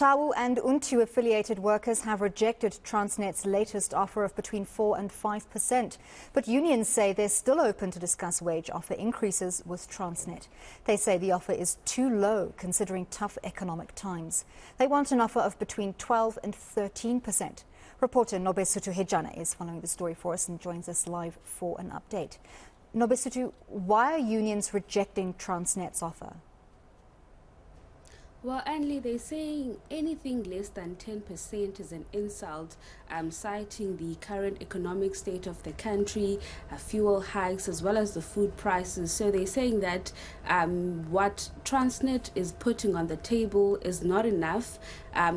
TAU and UNTU-affiliated workers have rejected Transnet's latest offer of between 4 and 5%. But unions say they're still open to discuss wage offer increases with Transnet. They say the offer is too low considering tough economic times. They want an offer of between 12 and 13%. Reporter Nobesuthu Hejana is following the story for us and joins us live for an update. Nobesuthu, why are unions rejecting Transnet's offer? Well, Anli, they're saying anything less than 10% is an insult, citing the current economic state of the country, fuel hikes, as well as the food prices. So they're saying that what Transnet is putting on the table is not enough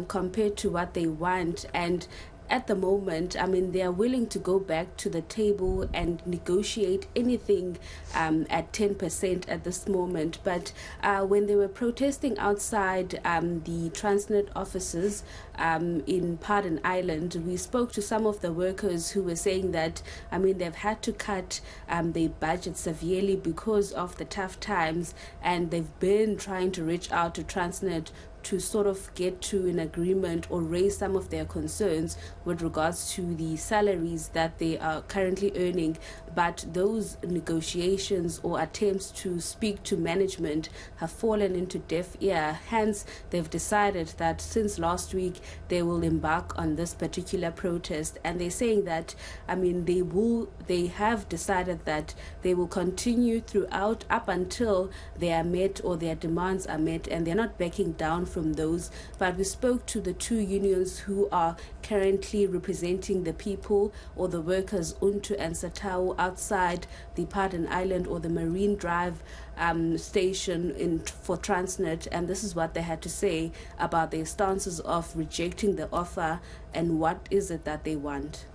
compared to what they want. And at the moment, they are willing to go back to the table and negotiate anything at 10% at this moment. But when they were protesting outside the Transnet offices in Pardon Island, we spoke to some of the workers who were saying that, they've had to cut their budget severely because of the tough times, and they've been trying to reach out to Transnet to sort of get to an agreement or raise some of their concerns with regards to the salaries that they are currently earning. But those negotiations or attempts to speak to management have fallen into deaf ear. Hence, they've decided that since last week, they will embark on this particular protest. And they're saying that, they have decided that they will continue throughout up until they are met or their demands are met, and they're not backing down from those. But we spoke to the two unions who are currently representing the people or the workers, UNTU and TAU, outside the Pardon Island or the Marine Drive station for Transnet, and this is what they had to say about their stances of rejecting the offer and what is it that they want.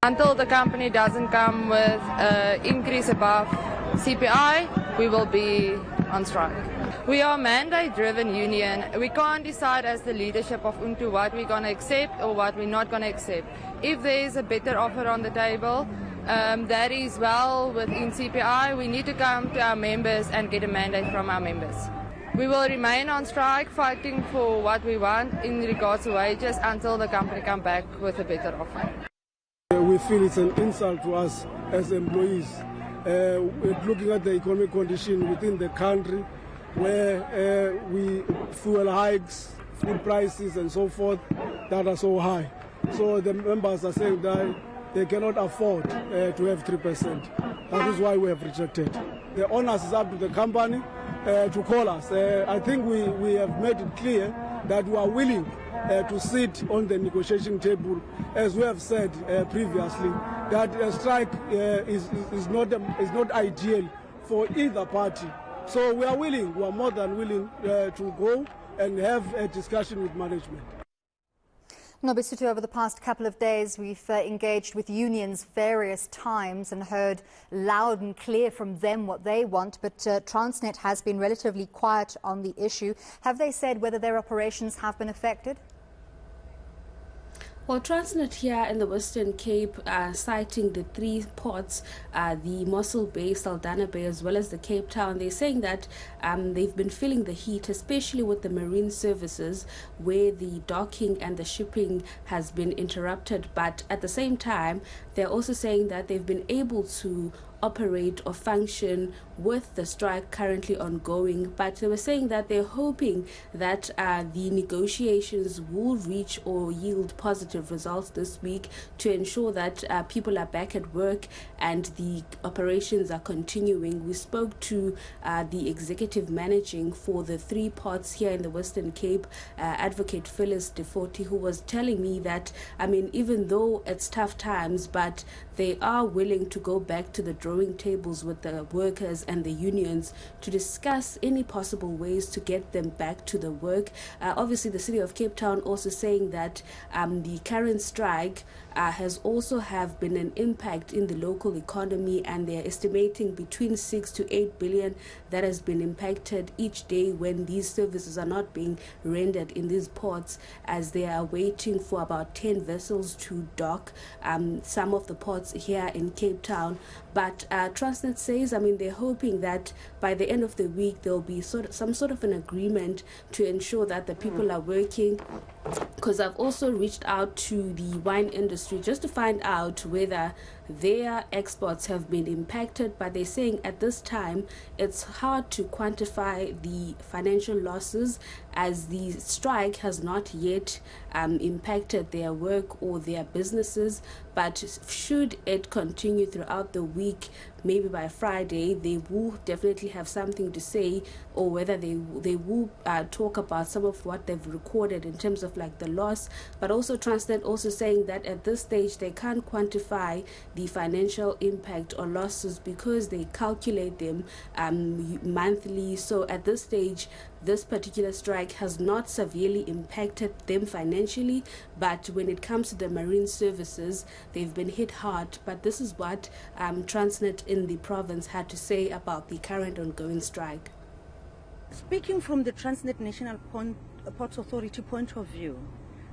Until the company doesn't come with an increase above CPI, we will be on strike. We are a mandate-driven union. We can't decide as the leadership of UNTU what we're going to accept or what we're not going to accept. If there is a better offer on the table that is well within CPI, we need to come to our members and get a mandate from our members. We will remain on strike, fighting for what we want in regards to wages until the company come back with a better offer. We feel it's an insult to us as employees. Looking at the economic condition within the country, where fuel hikes, food prices and so forth that are so high. So the members are saying that they cannot afford to have 3%. That is why we have rejected. The onus is up to the company to call us. I think we have made it clear that we are willing to sit on the negotiation table, as we have said previously, that a strike is not ideal for either party. So we are more than willing to go and have a discussion with management. Nobesuthu, over the past couple of days, we've engaged with unions various times and heard loud and clear from them what they want, but Transnet has been relatively quiet on the issue. Have they said whether their operations have been affected? Well, Transnet here in the Western Cape, citing the three ports, the Mossel Bay, Saldanha Bay, as well as the Cape Town, they're saying that they've been feeling the heat, especially with the marine services, where the docking and the shipping has been interrupted. But at the same time, they're also saying that they've been able to operate or function with the strike currently ongoing. But they were saying that they're hoping that the negotiations will reach or yield positive results this week to ensure that people are back at work and the operations are continuing. We spoke to the executive managing for the three ports here in the Western Cape, Advocate Phyllis DeForty, who was telling me that, even though it's tough times, but they are willing to go back to the drawing tables with the workers and the unions to discuss any possible ways to get them back to the work. Obviously, the city of Cape Town also saying that the current strike has also have been an impact in the local economy, and they're estimating between 6 to 8 billion that has been impacted each day when these services are not being rendered in these ports, as they are waiting for about 10 vessels to dock some of the ports here in Cape Town. But Transnet says, they're hoping hoping that by the end of the week there'll be some sort of an agreement to ensure that the people are working. Because I've also reached out to the wine industry just to find out whether their exports have been impacted, but they're saying at this time it's hard to quantify the financial losses as the strike has not yet impacted their work or their businesses. But should it continue throughout the week, maybe by Friday, they will definitely have something to say, or whether they will talk about some of what they've recorded in terms of like the loss. But also Transnet also saying that at this stage they can't quantify the financial impact or losses because they calculate them monthly. So at this stage, this particular strike has not severely impacted them financially, but when it comes to the marine services, they've been hit hard. But this is what Transnet in the province had to say about the current ongoing strike. Speaking from the Transnet National Ports Authority point of view,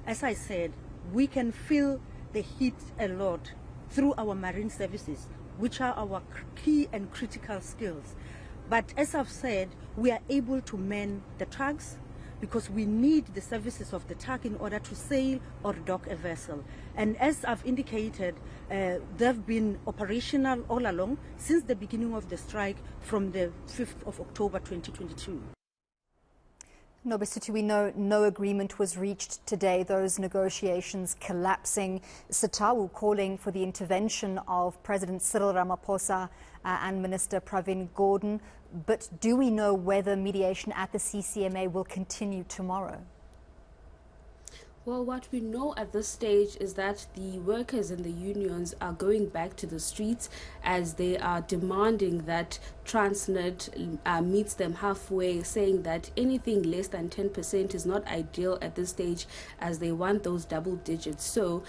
as I said, we can feel the heat a lot through our marine services, which are our key and critical skills. But as I've said, we are able to man the tugs because we need the services of the tug in order to sail or dock a vessel. And as I've indicated, they've been operational all along since the beginning of the strike from the 5th of October 2022. Nobesuthu, we know no agreement was reached today, those negotiations collapsing. Setawu calling for the intervention of President Cyril Ramaphosa and Minister Pravin Gordhan. But do we know whether mediation at the CCMA will continue tomorrow? Well, what we know at this stage is that the workers and the unions are going back to the streets as they are demanding that Transnet meets them halfway, saying that anything less than 10% is not ideal at this stage as they want those double digits. So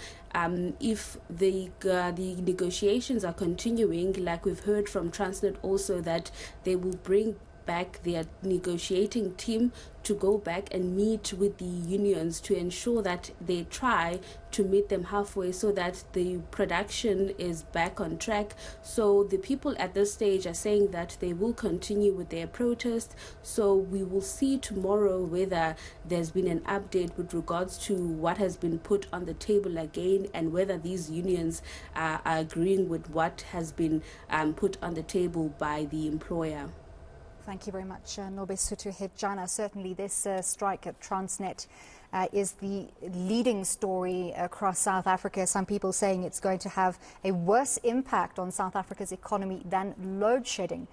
if the negotiations are continuing, like we've heard from Transnet also, that they will bring back their negotiating team to go back and meet with the unions to ensure that they try to meet them halfway so that the production is back on track. So the people at this stage are saying that they will continue with their protest. So we will see tomorrow whether there's been an update with regards to what has been put on the table again and whether these unions are agreeing with what has been put on the table by the employer. Thank you very much, Nobesuthu Hejana. Certainly this strike at Transnet is the leading story across South Africa. Some people saying it's going to have a worse impact on South Africa's economy than load shedding.